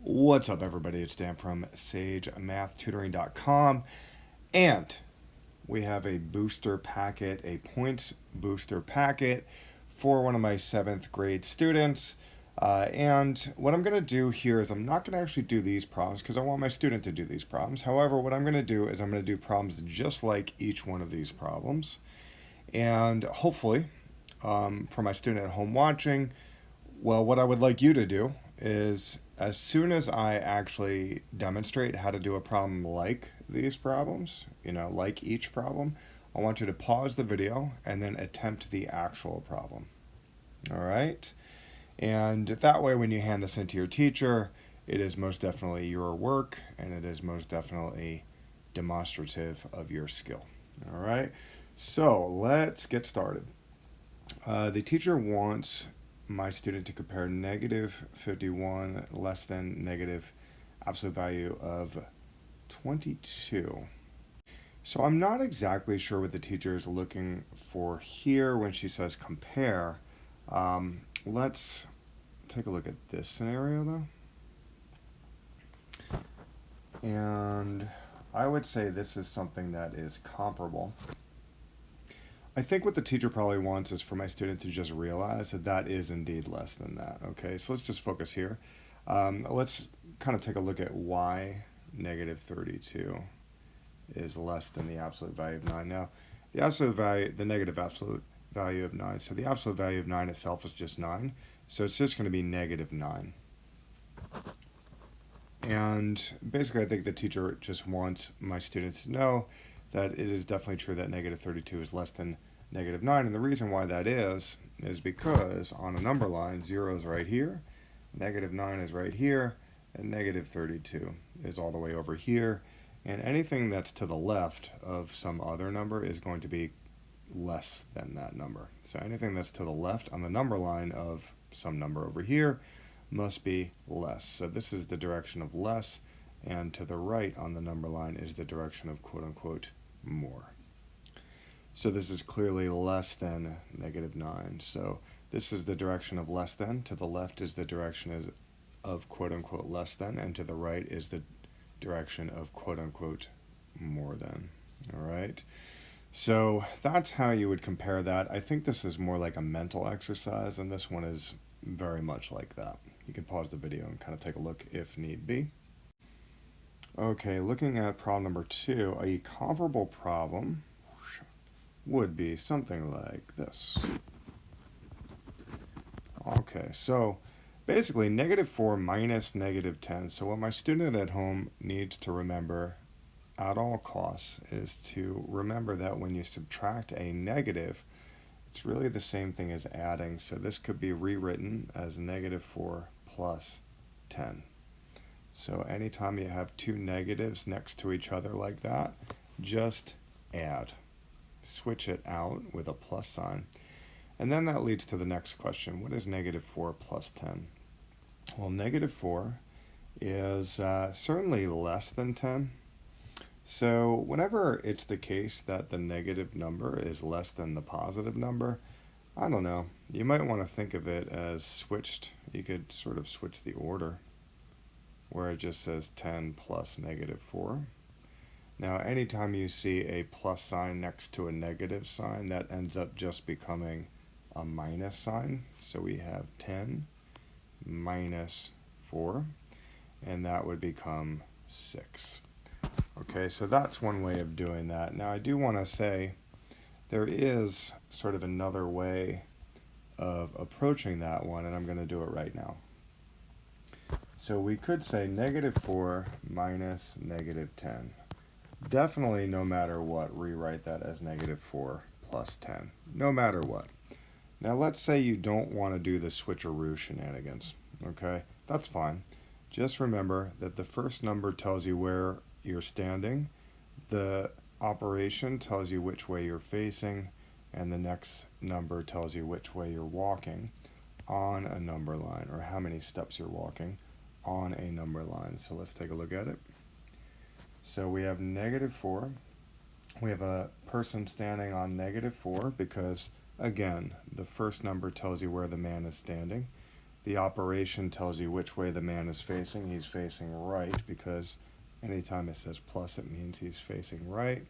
What's up, everybody? It's Dan from SageMathTutoring.com, and we have a booster packet, a points booster packet for one of my 7th grade students. And what I'm going to do here is I'm not going to actually do these problems because I want my student to do these problems. However, what I'm going to do is I'm going to do problems just like each one of these problems. And hopefully, for my student at home watching, well, what I would like you to do is as soon as I actually demonstrate how to do a problem like these problems, like each problem, I want you to pause the video and then attempt the actual problem. All right? And that way, when you hand this in to your teacher, it is most definitely your work and it is most definitely demonstrative of your skill. All right? So let's get started. The teacher wants my student to compare negative 51 less than negative absolute value of 22. So I'm not exactly sure what the teacher is looking for here when she says compare. Let's take a look at this scenario though. And I would say this is something that is comparable. I think what the teacher probably wants is for my student to just realize that that is indeed less than that. Okay, so let's just focus here. Let's kind of take a look at why negative 32 is less than the absolute value of 9. Now, the absolute value, the negative absolute value of 9, so the absolute value of 9 itself is just 9, so it's just going to be negative 9. And basically, I think the teacher just wants my students to know that it is definitely true that negative 32 is less than negative 9. And the reason why that is because on a number line, 0 is right here, negative 9 is right here, and negative 32 is all the way over here. And anything that's to the left of some other number is going to be less than that number. So anything that's to the left on the number line of some number over here must be less. So this is the direction of less, and to the right on the number line is the direction of quote-unquote more. So this is clearly less than negative 9. So this is the direction of less than. To the left is the direction of quote-unquote less than, and to the right is the direction of quote-unquote more than. All right? So that's how you would compare that. I think this is more like a mental exercise, and this one is very much like that. You can pause the video and kind of take a look if need be. Okay, looking at problem number 2, a comparable problem would be something like this. Okay, so basically negative 4 minus negative 10. So what my student at home needs to remember at all costs is to remember that when you subtract a negative, it's really the same thing as adding. So this could be rewritten as negative 4 plus 10. So anytime you have two negatives next to each other like that, just add. Switch it out with a plus sign. And then that leads to the next question. What is negative 4 plus 10? Well, negative 4 is certainly less than 10. So whenever it's the case that the negative number is less than the positive number, I don't know, you might want to think of it as switched. You could sort of switch the order, where it just says 10 plus negative 4. Now, anytime you see a plus sign next to a negative sign, that ends up just becoming a minus sign. So we have 10 minus 4, and that would become 6. Okay, so that's one way of doing that. Now, I do want to say there is sort of another way of approaching that one, and I'm going to do it right now. So we could say negative 4 minus negative 10. Definitely, no matter what, rewrite that as negative 4 plus 10. No matter what. Now, let's say you don't want to do the switcheroo shenanigans. Okay, that's fine. Just remember that the first number tells you where you're standing, the operation tells you which way you're facing, and the next number tells you which way you're walking on a number line, or how many steps you're walking on a number line. So let's take a look at it. So we have negative 4. We have a person standing on negative 4 because, again, the first number tells you where the man is standing. The operation tells you which way the man is facing. He's facing right because anytime it says plus, it means he's facing right.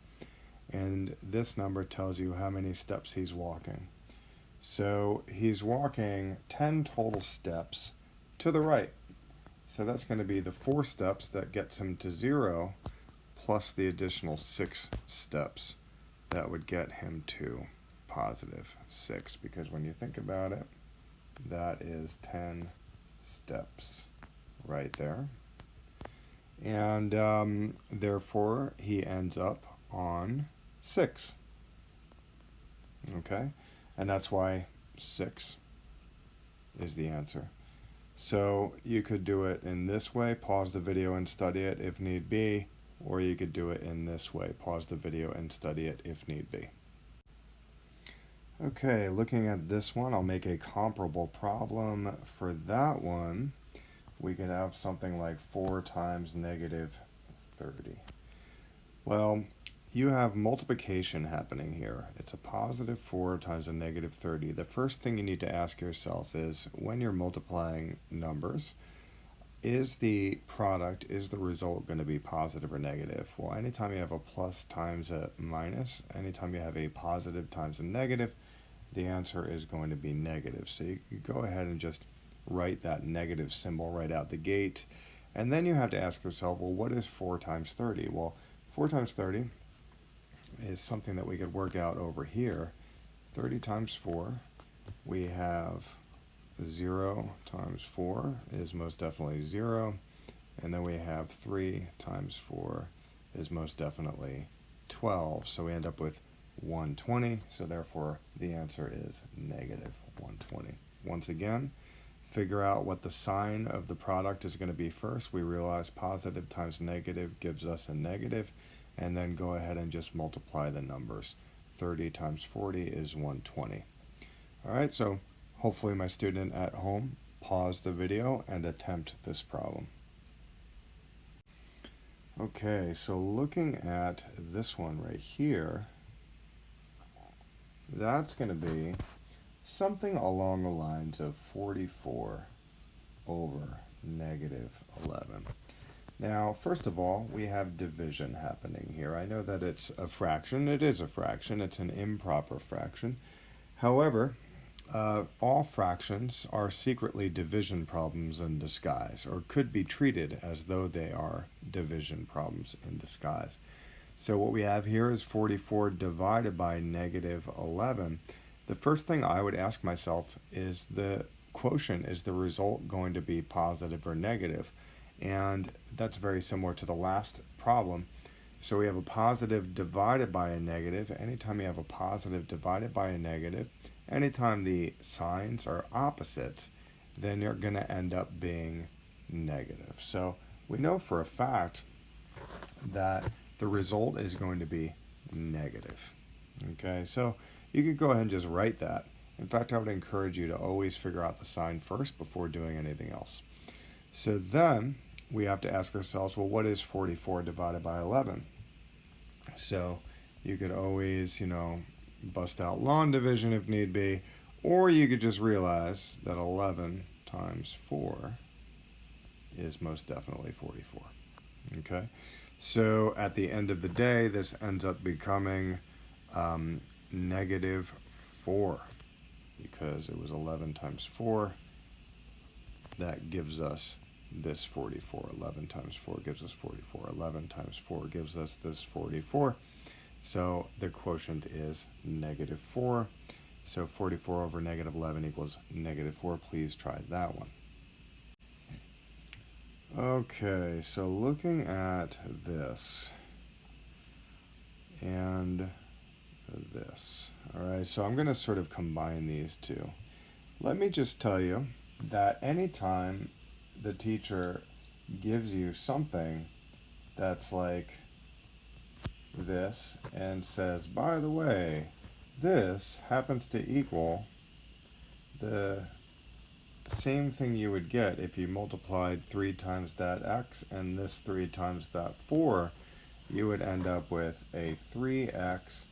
And this number tells you how many steps he's walking. So he's walking 10 total steps to the right. So that's going to be the 4 steps that gets him to 0 plus the additional 6 steps that would get him to positive 6, because when you think about it, that is 10 steps right there. And therefore, he ends up on 6. Okay? And that's why 6 is the answer. So you could do it in this way, pause the video and study it if need be, or you could do it in this way, pause the video and study it if need be. Okay, looking at this one, I'll make a comparable problem. For that one, we could have something like 4 times negative 30. Well, you have multiplication happening here. It's a positive 4 times a negative 30. The first thing you need to ask yourself is, when you're multiplying numbers, is the product, is the result going to be positive or negative? Well, anytime you have a plus times a minus, anytime you have a positive times a negative, the answer is going to be negative. So you can go ahead and just write that negative symbol right out the gate. And then you have to ask yourself, well, what is 4 times 30? Well, 4 times 30 is something that we could work out over here. 30 times 4, we have 0 times 4 is most definitely 0. And then we have 3 times 4 is most definitely 12. So we end up with 120. So therefore, the answer is negative 120. Once again, figure out what the sign of the product is going to be first. We realize positive times negative gives us a negative. And then go ahead and just multiply the numbers. 30 times 40 is 120. All right, so hopefully my student at home pause the video and attempt this problem. Okay, so looking at this one right here, that's going to be something along the lines of 44 over negative 11. Now, first of all, we have division happening here. I know that it's a fraction. It is a fraction. It's an improper fraction. However, all fractions are secretly division problems in disguise, or could be treated as though they are division problems in disguise. So what we have here is 44 divided by negative 11. The first thing I would ask myself is, the quotient, is the result going to be positive or negative? And that's very similar to the last problem. So we have a positive divided by a negative. Anytime you have a positive divided by a negative, anytime the signs are opposites, then you're going to end up being negative. So we know for a fact that the result is going to be negative. Okay, so you could go ahead and just write that. In fact, I would encourage you to always figure out the sign first before doing anything else. So then we have to ask ourselves, well, what is 44 divided by 11? So you could always, bust out long division if need be, or you could just realize that 11 times 4 is most definitely 44. Okay? So at the end of the day, this ends up becoming negative 4, because it was 11 times 4. That gives us this 44. 11 times 4 gives us 44. 11 times 4 gives us this 44. So the quotient is negative 4. So 44 over negative 11 equals negative 4. Please try that one. Okay, so looking at this and this. All right, so I'm going to sort of combine these two. Let me just tell you that anytime the teacher gives you something that's like this and says, by the way, this happens to equal the same thing you would get if you multiplied 3 times that x and this 3 times that 4, you would end up with a 3x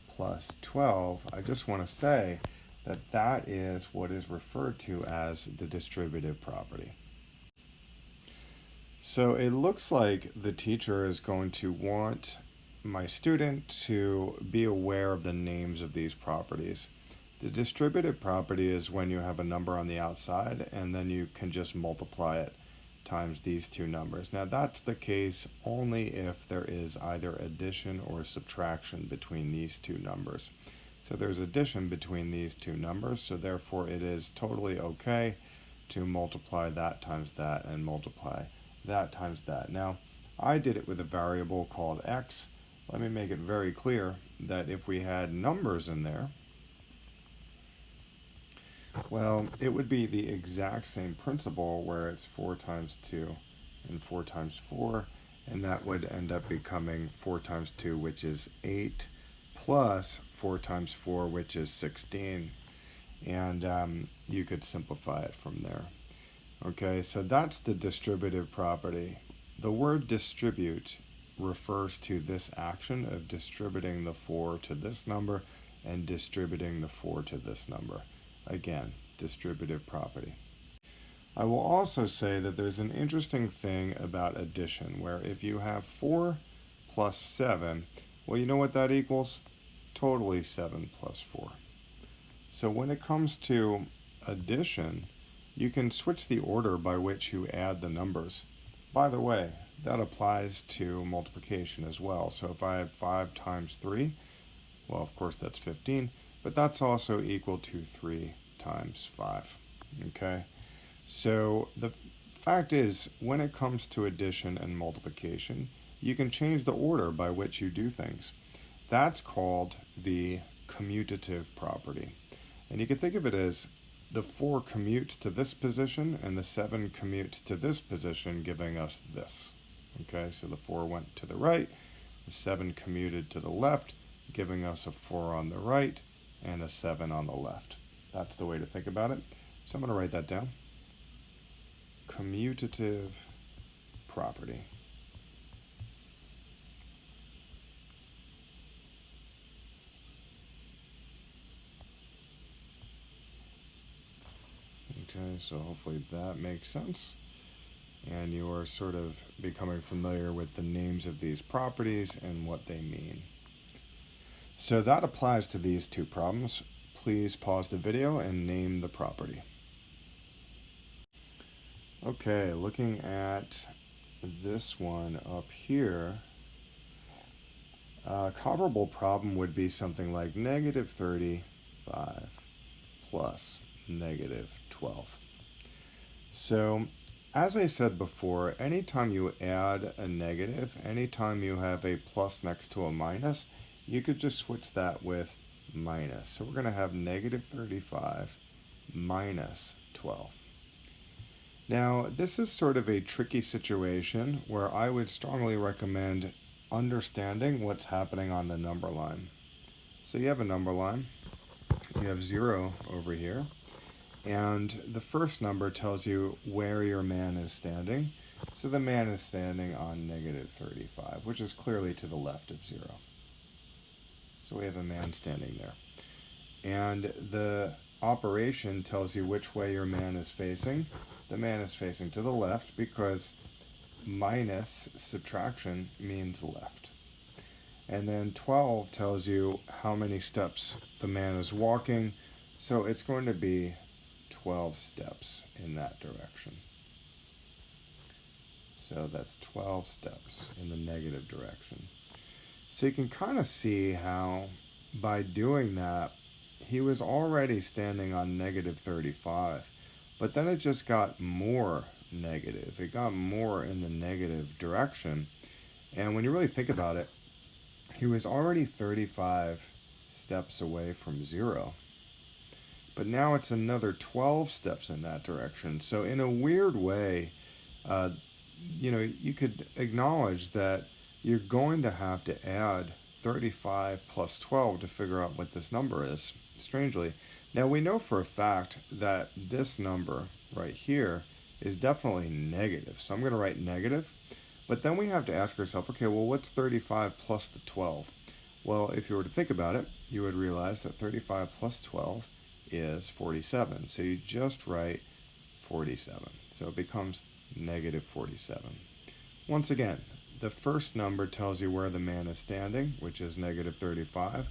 plus 12. I just want to say that is what is referred to as the distributive property. So it looks like the teacher is going to want my student to be aware of the names of these properties. The distributive property is when you have a number on the outside and then you can just multiply it times these two numbers. Now that's the case only if there is either addition or subtraction between these two numbers. So there's addition between these two numbers, so therefore it is totally okay to multiply that times that and multiply that times that. Now, I did it with a variable called x. Let me make it very clear that if we had numbers in there, well, it would be the exact same principle where it's 4 times 2 and 4 times 4, and that would end up becoming 4 times 2, which is 8, plus 4 times 4, which is 16. And you could simplify it from there. Okay, so that's the distributive property. The word distribute refers to this action of distributing the 4 to this number and distributing the 4 to this number. Again, distributive property. I will also say that there's an interesting thing about addition, where if you have 4 plus 7, well, you know what that equals? Totally 7 plus 4. So when it comes to addition, you can switch the order by which you add the numbers. By the way, that applies to multiplication as well. So if I had 5 times 3, well, of course that's 15, but that's also equal to 3 times 5. Okay? So the fact is, when it comes to addition and multiplication, you can change the order by which you do things. That's called the commutative property. And you can think of it as the 4 commutes to this position and the 7 commutes to this position, giving us this. Okay, so the 4 went to the right, the 7 commuted to the left, giving us a 4 on the right and a 7 on the left. That's the way to think about it. So I'm going to write that down. Commutative property. Okay, so hopefully that makes sense. And you are sort of becoming familiar with the names of these properties and what they mean. So that applies to these two problems. Please pause the video and name the property. Okay, looking at this one up here, a comparable problem would be something like negative 35 plus negative 12. So, as I said before, anytime you add a negative, anytime you have a plus next to a minus, you could just switch that with minus. So we're going to have negative 35 minus 12. Now, this is sort of a tricky situation where I would strongly recommend understanding what's happening on the number line. So you have a number line, you have 0 over here, and the first number tells you where your man is standing. So the man is standing on negative 35, which is clearly to the left of 0. So we have a man standing there. And the operation tells you which way your man is facing. The man is facing to the left because minus subtraction means left. And then 12 tells you how many steps the man is walking. So it's going to be 12 steps in that direction. So that's 12 steps in the negative direction. So you can kind of see how by doing that, he was already standing on negative 35, but then it just got more negative. It got more in the negative direction. And when you really think about it, he was already 35 steps away from 0. But now it's another 12 steps in that direction. So in a weird way, you could acknowledge that you're going to have to add 35 plus 12 to figure out what this number is, strangely. Now we know for a fact that this number right here is definitely negative. So I'm going to write negative. But then we have to ask ourselves, okay, well, what's 35 plus the 12? Well, if you were to think about it, you would realize that 35 plus 12 is 47. So you just write 47. So it becomes negative 47. Once again, the first number tells you where the man is standing, which is negative 35.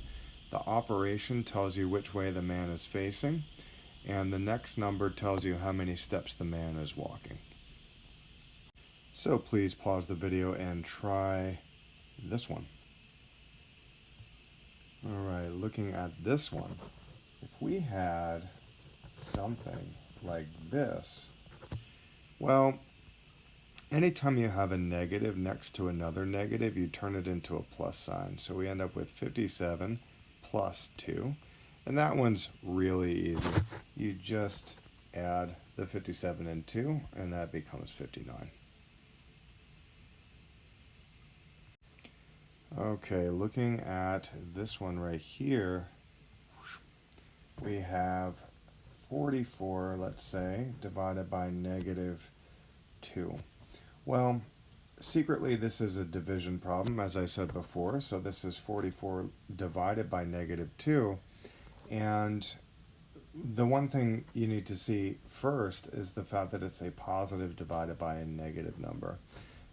The operation tells you which way the man is facing. And the next number tells you how many steps the man is walking. So please pause the video and try this one. Alright, looking at this one, if we had something like this, well, anytime you have a negative next to another negative, you turn it into a plus sign. So we end up with 57 plus 2. And that one's really easy. You just add the 57 and 2, and that becomes 59. Okay, looking at this one right here, we have 44, let's say, divided by negative 2. Well, secretly this is a division problem, as I said before, so this is 44 divided by negative 2. And the one thing you need to see first is the fact that it's a positive divided by a negative number.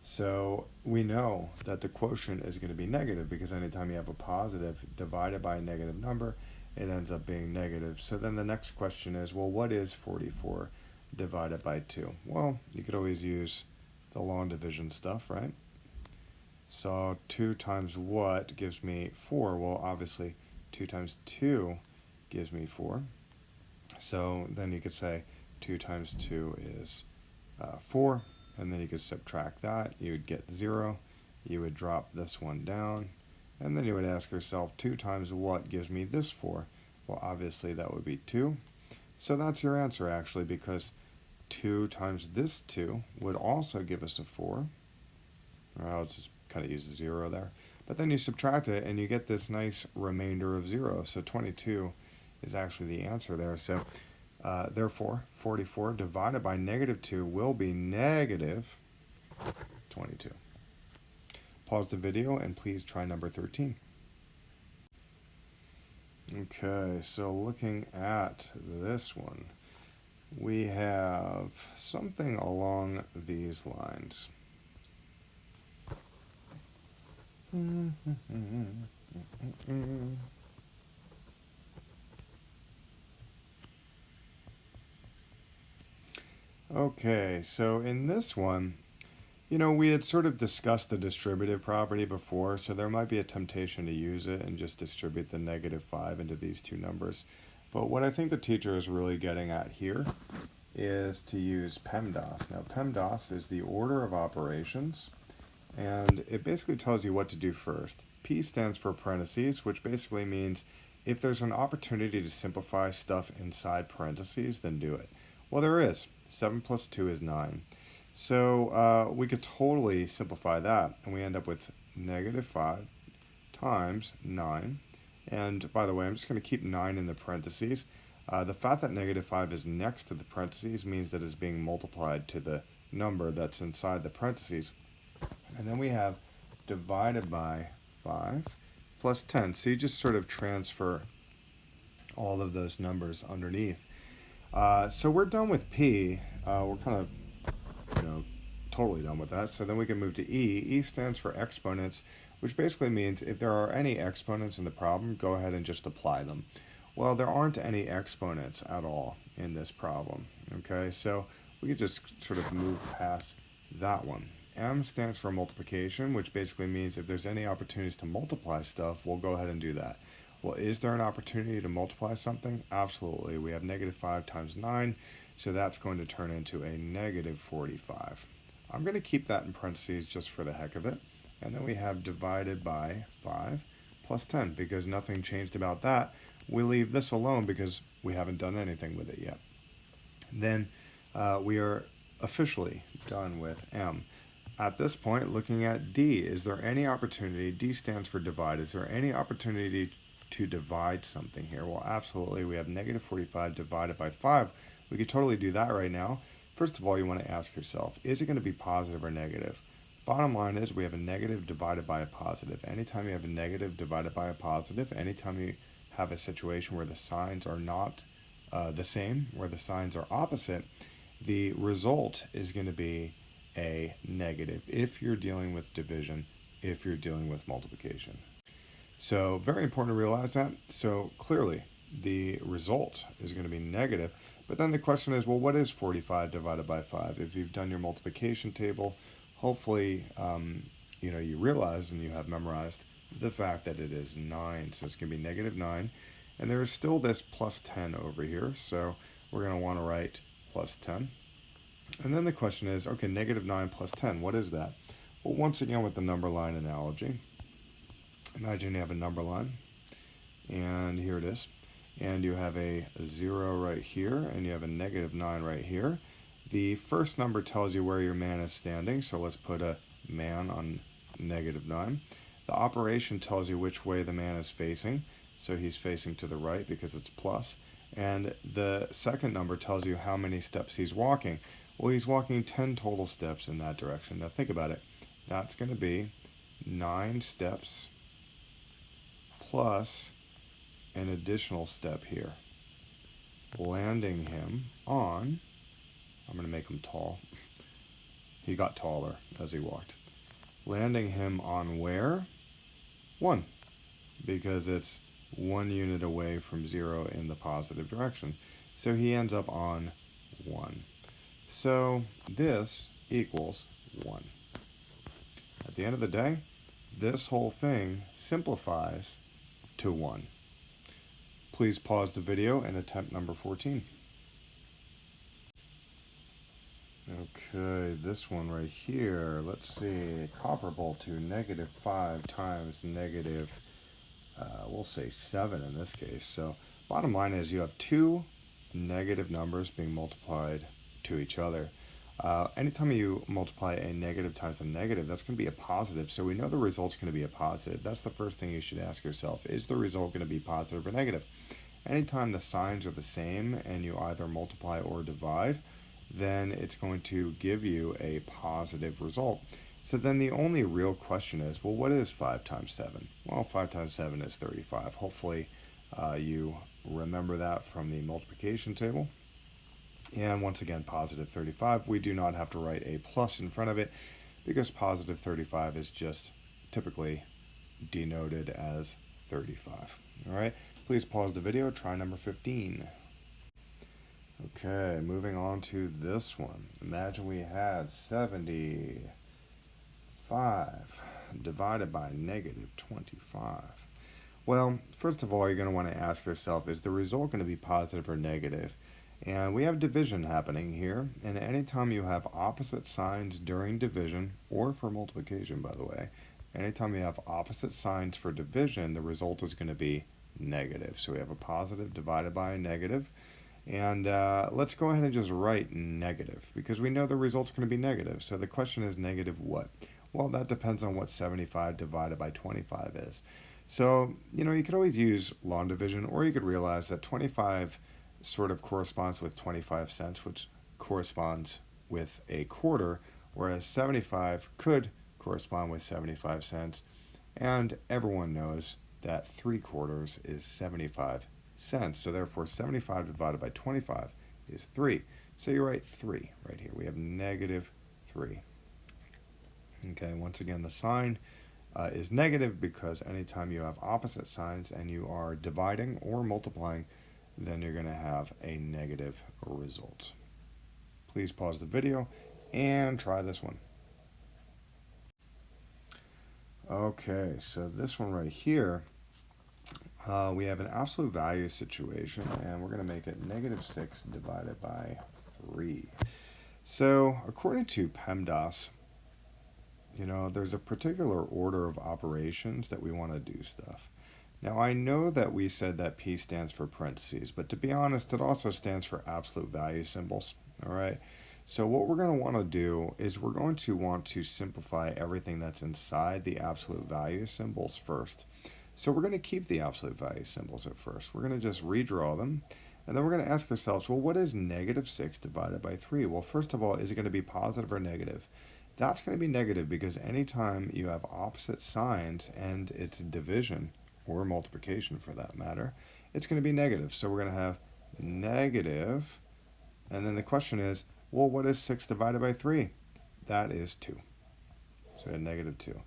So we know that the quotient is going to be negative because anytime you have a positive divided by a negative number, it ends up being negative. So then the next question is, well, what is 44 divided by 2? Well, you could always use the long division stuff, right? So 2 times what gives me 4? Well, obviously 2 times 2 gives me 4. So then you could say 2 times 2 is 4. And then you could subtract that. You would get 0. You would drop this one down. And then you would ask yourself, 2 times what gives me this 4? Well, obviously that would be 2. So that's your answer, actually, because 2 times this 2 would also give us a 4. I'll just kind of use a 0 there. But then you subtract it, and you get this nice remainder of 0. So 22 is actually the answer there. So therefore, 44 divided by negative 2 will be negative 22. Pause the video and please try number 13. Okay, so looking at this one, we have something along these lines. Okay, so in this one, we had sort of discussed the distributive property before, so there might be a temptation to use it and just distribute the negative 5 into these two numbers. But what I think the teacher is really getting at here is to use PEMDAS. Now, PEMDAS is the order of operations, and it basically tells you what to do first. P stands for parentheses, which basically means if there's an opportunity to simplify stuff inside parentheses, then do it. Well, there is. 7 plus 2 is 9. So we could totally simplify that, and we end up with negative 5 times 9. And by the way, I'm just going to keep 9 in the parentheses. The fact that negative 5 is next to the parentheses means that it's being multiplied to the number that's inside the parentheses. And then we have divided by 5 plus 10. So you just sort of transfer all of those numbers underneath. So we're done with P. We're kind of, totally done with that. So then we can move to E. E stands for exponents, which basically means if there are any exponents in the problem, go ahead and just apply them. Well, there aren't any exponents at all in this problem. Okay, so we could just sort of move past that one. M stands for multiplication, which basically means if there's any opportunities to multiply stuff, we'll go ahead and do that. Well, is there an opportunity to multiply something? Absolutely. We have negative 5 times 9, so that's going to turn into a negative 45. I'm going to keep that in parentheses just for the heck of it. And then we have divided by 5 plus 10, because nothing changed about that. We leave this alone because we haven't done anything with it yet. Then we are officially done with M. At this point, looking at D, is there any opportunity? D stands for divide. Is there any opportunity to divide something here? Well, absolutely. We have negative 45 divided by 5. We could totally do that right now. First of all, you want to ask yourself, is it going to be positive or negative? Bottom line is we have a negative divided by a positive. Anytime you have a negative divided by a positive, anytime you have a situation where the signs are not the same, where the signs are opposite, the result is going to be a negative if you're dealing with division, if you're dealing with multiplication. So very important to realize that. So clearly the result is going to be negative. But then the question is, well, what is 45 divided by 5? If you've done your multiplication table, hopefully you realize and you have memorized the fact that it is 9. So it's going to be negative 9. And there is still this plus 10 over here. So we're going to want to write plus 10. And then the question is, okay, negative 9 plus 10, what is that? Well, once again, with the number line analogy, imagine you have a number line, and here it is. And you have a 0 right here, and you have a negative 9 right here. The first number tells you where your man is standing, so let's put a man on negative 9. The operation tells you which way the man is facing, so he's facing to the right because it's plus. And the second number tells you how many steps he's walking. Well, he's walking 10 total steps in that direction. Now think about it. That's going to be 9 steps plus an additional step here, landing him on, I'm going to make him tall. He got taller as he walked. Landing him on where? 1, because it's 1 unit away from 0 in the positive direction. So he ends up on 1. So this equals 1. At the end of the day, this whole thing simplifies to 1. Please pause the video and attempt number 14. Okay, this one right here, let's see, comparable to negative 5 times negative, we'll say 7 in this case. So bottom line is you have two negative numbers being multiplied to each other. Anytime you multiply a negative times a negative, that's going to be a positive. So we know the result's going to be a positive. That's the first thing you should ask yourself. Is the result going to be positive or negative? Anytime the signs are the same and you either multiply or divide, then it's going to give you a positive result. So then the only real question is, well, what is 5 times 7? Well, 5 times 7 is 35. Hopefully you remember that from the multiplication table. And once again, positive 35. We do not have to write a plus in front of it because positive 35 is just typically denoted as 35. All right, please pause the video, try number 15. Okay, moving on to this one. Imagine we had 75 divided by negative 25. Well, first of all, you're going to want to ask yourself, is the result going to be positive or negative? And we have division happening here, and anytime you have opposite signs during division, or for multiplication, by the way, anytime you have opposite signs for division, the result is going to be negative. So we have a positive divided by a negative, and let's go ahead and just write negative, because we know the result's going to be negative. So the question is negative what? Well, that depends on what 75 divided by 25 is. So, you could always use long division, or you could realize that 25 sort of corresponds with 25 cents, which corresponds with a quarter, whereas 75 could correspond with 75 cents. And everyone knows that 3/4 is 75 cents. So therefore, 75 divided by 25 is 3. So you write 3 right here. We have negative 3. Okay, once again, the sign is negative because anytime you have opposite signs and you are dividing or multiplying, then you're going to have a negative result. Please pause the video and try this one. Okay, so this one right here, we have an absolute value situation, and we're going to make it negative 6 divided by 3. So according to PEMDAS, there's a particular order of operations that we want to do stuff. Now, I know that we said that P stands for parentheses, but to be honest, it also stands for absolute value symbols, all right? So what we're going to want to do is we're going to want to simplify everything that's inside the absolute value symbols first. So we're going to keep the absolute value symbols at first. We're going to just redraw them, and then we're going to ask ourselves, well, what is negative 6 divided by 3? Well, first of all, is it going to be positive or negative? That's going to be negative because anytime you have opposite signs and it's division, or multiplication for that matter, it's going to be negative. So we're going to have negative, and then the question is, well, what is 6 divided by 3? That is 2. So we have negative 2.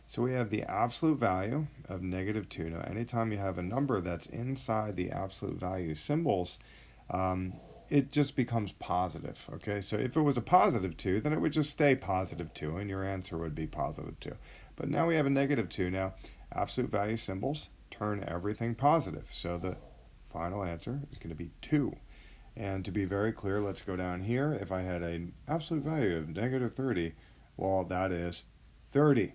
So we have the absolute value of negative 2. Now, anytime you have a number that's inside the absolute value symbols, it just becomes positive, okay? So if it was a positive 2, then it would just stay positive 2, and your answer would be positive 2. But now we have a negative 2. Now, absolute value symbols turn everything positive. So the final answer is going to be 2. And to be very clear, let's go down here. If I had an absolute value of negative 30, well, that is 30.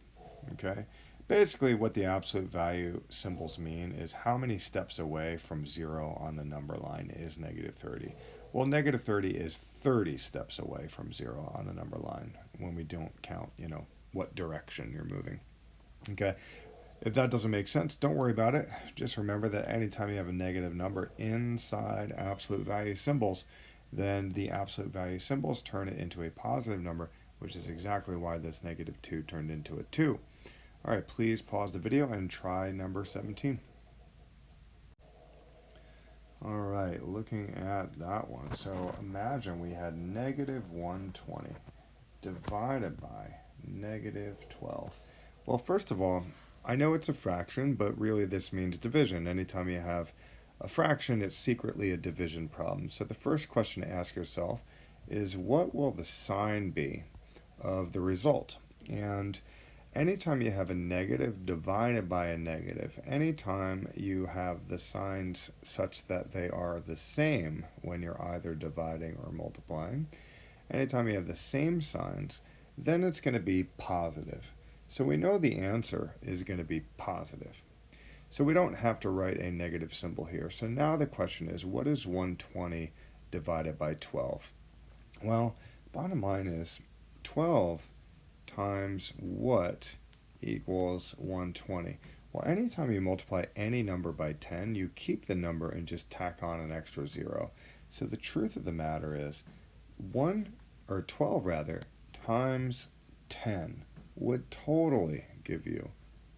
Okay? Basically, what the absolute value symbols mean is how many steps away from 0 on the number line is negative 30. Well, negative 30 is 30 steps away from 0 on the number line when we don't count, what direction you're moving. Okay? If that doesn't make sense, don't worry about it. Just remember that anytime you have a negative number inside absolute value symbols, then the absolute value symbols turn it into a positive number, which is exactly why this negative 2 turned into a 2. All right, please pause the video and try number 17. All right, looking at that one. So imagine we had negative 120 divided by negative 12. Well, first of all, I know it's a fraction, but really this means division. Anytime you have a fraction, it's secretly a division problem. So the first question to ask yourself is, what will the sign be of the result? And anytime you have a negative divided by a negative, anytime you have the signs such that they are the same when you're either dividing or multiplying, anytime you have the same signs, then it's going to be positive. So we know the answer is going to be positive. So we don't have to write a negative symbol here. So now the question is, what is 120 divided by 12? Well, bottom line is 12 times what equals 120? Well, anytime you multiply any number by 10, you keep the number and just tack on an extra 0. So the truth of the matter is 12 times 10 would totally give you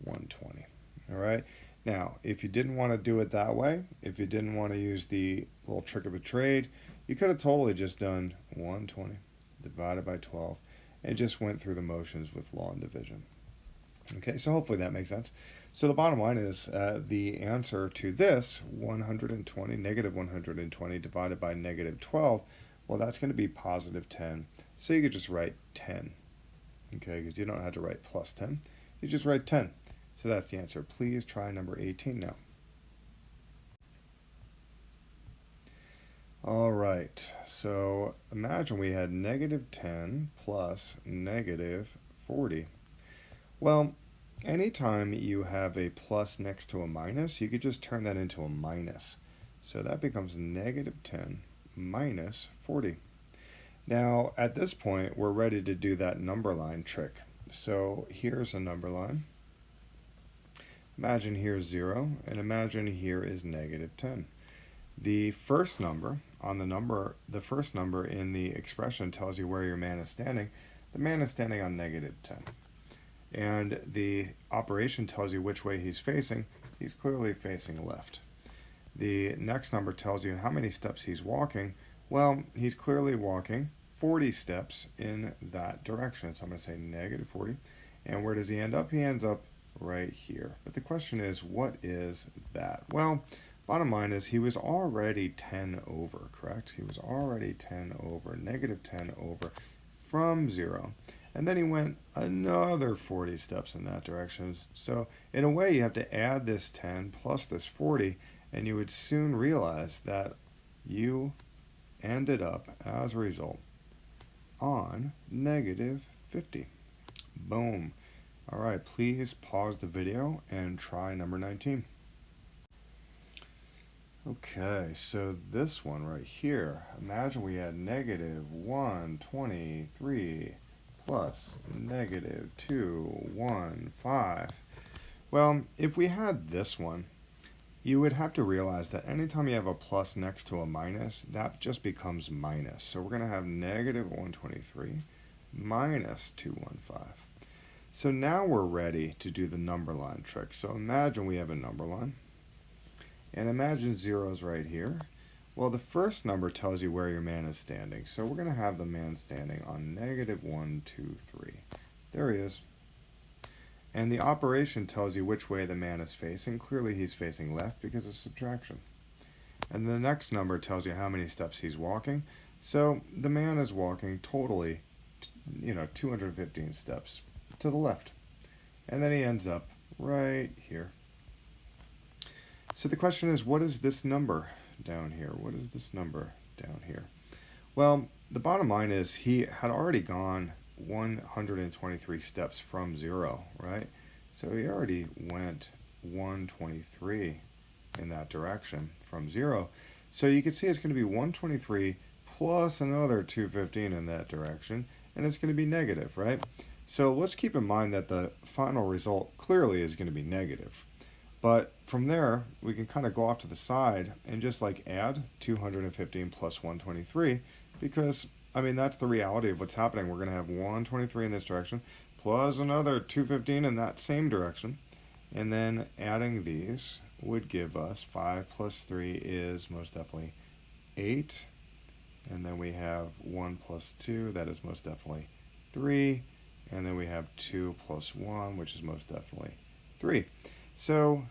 120. All right? Now, if you didn't want to do it that way, if you didn't want to use the little trick of the trade, you could have totally just done 120 divided by 12 and just went through the motions with law and division. Okay, so hopefully that makes sense. So the bottom line is the answer to this, 120, negative 120 divided by negative 12, well, that's going to be positive 10. So you could just write 10. Okay, because you don't have to write plus 10. You just write 10. So that's the answer. Please try number 18 now. All right, so imagine we had negative 10 plus negative 40. Well, anytime you have a plus next to a minus, you could just turn that into a minus. So that becomes negative 10 minus 40. Now, at this point, we're ready to do that number line trick. So here's a number line. Imagine here's 0, and imagine here is negative 10. The first number the first number in the expression tells you where your man is standing. The man is standing on negative 10. And the operation tells you which way he's facing. He's clearly facing left. The next number tells you how many steps he's walking. Well, he's clearly walking 40 steps in that direction. So I'm going to say negative 40. And where does he end up? He ends up right here. But the question is, what is that? Well, bottom line is he was already 10 over, correct? He was already 10 over, negative 10 over from 0. And then he went another 40 steps in that direction. So in a way, you have to add this 10 plus this 40, and you would soon realize that you ended up, as a result, on negative 50. Boom. All right, please pause the video and try number 19. Okay, so this one right here, imagine we had negative 123 plus negative 215. Well, if we had this one, you would have to realize that anytime you have a plus next to a minus, that just becomes minus. So we're going to have negative 123 minus 215. So now we're ready to do the number line trick. So imagine we have a number line. And imagine 0's right here. Well, the first number tells you where your man is standing. So we're going to have the man standing on negative 1, 2, 3. There he is. And the operation tells you which way the man is facing. Clearly he's facing left because of subtraction. And the next number tells you how many steps he's walking. So the man is walking totally, 215 steps to the left. And then he ends up right here. So the question is, what is this number down here? What is this number down here? Well, the bottom line is he had already gone 123 steps from 0, right? So he already went 123 in that direction from 0. So you can see it's going to be 123 plus another 215 in that direction, and it's going to be negative, right? So let's keep in mind that the final result clearly is going to be negative. But from there, we can kind of go off to the side and just like add 215 plus 123, because, that's the reality of what's happening. We're going to have 123 in this direction plus another 215 in that same direction. And then adding these would give us 5 plus 3 is most definitely 8. And then we have 1 plus 2, that is most definitely 3. And then we have 2 plus 1, which is most definitely 3. So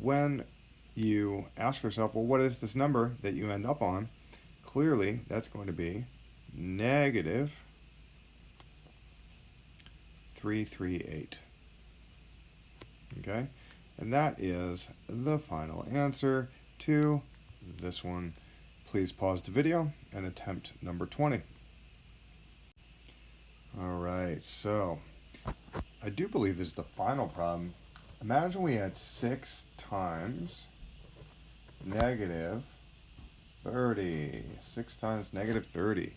when you ask yourself, well, what is this number that you end up on? Clearly, that's going to be negative 338. Okay? And that is the final answer to this one. Please pause the video and attempt number 20. All right, so I do believe this is the final problem. Imagine we had 6 times negative 30. 6 times negative 30.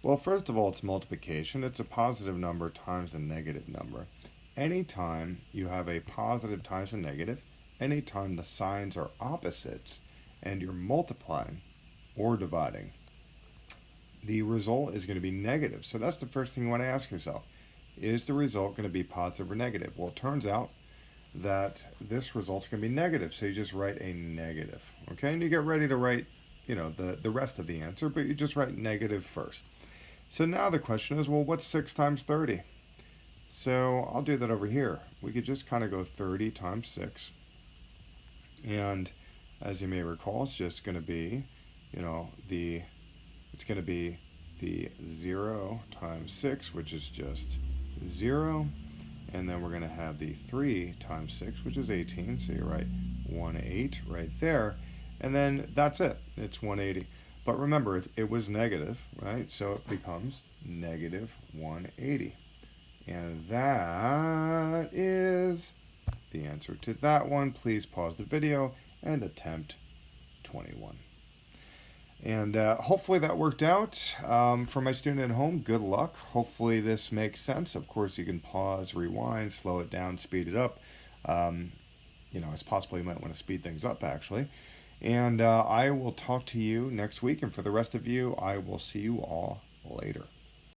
Well, first of all, it's multiplication. It's a positive number times a negative number. Anytime you have a positive times a negative, anytime the signs are opposites and you're multiplying or dividing, the result is going to be negative. So that's the first thing you want to ask yourself. Is the result going to be positive or negative? Well, it turns out that this result's going to be negative. So you just write a negative. Okay? And you get ready to write, the rest of the answer, but you just write negative first. So now the question is, well, what's 6 times 30? So I'll do that over here. We could just kind of go 30 times 6. And as you may recall, it's just going to be, it's going to be the 0 times 6, which is just 0. And then we're going to have the 3 times 6, which is 18. So you write 180 right there. And then that's it. It's 180. But remember, it was negative, right? So it becomes negative 180. And that is the answer to that one. Please pause the video and attempt 21. And hopefully that worked out. For my student at home, good luck. Hopefully this makes sense. Of course, you can pause, rewind, slow it down, speed it up. It's possible you might want to speed things up, actually. And I will talk to you next week. And for the rest of you, I will see you all later.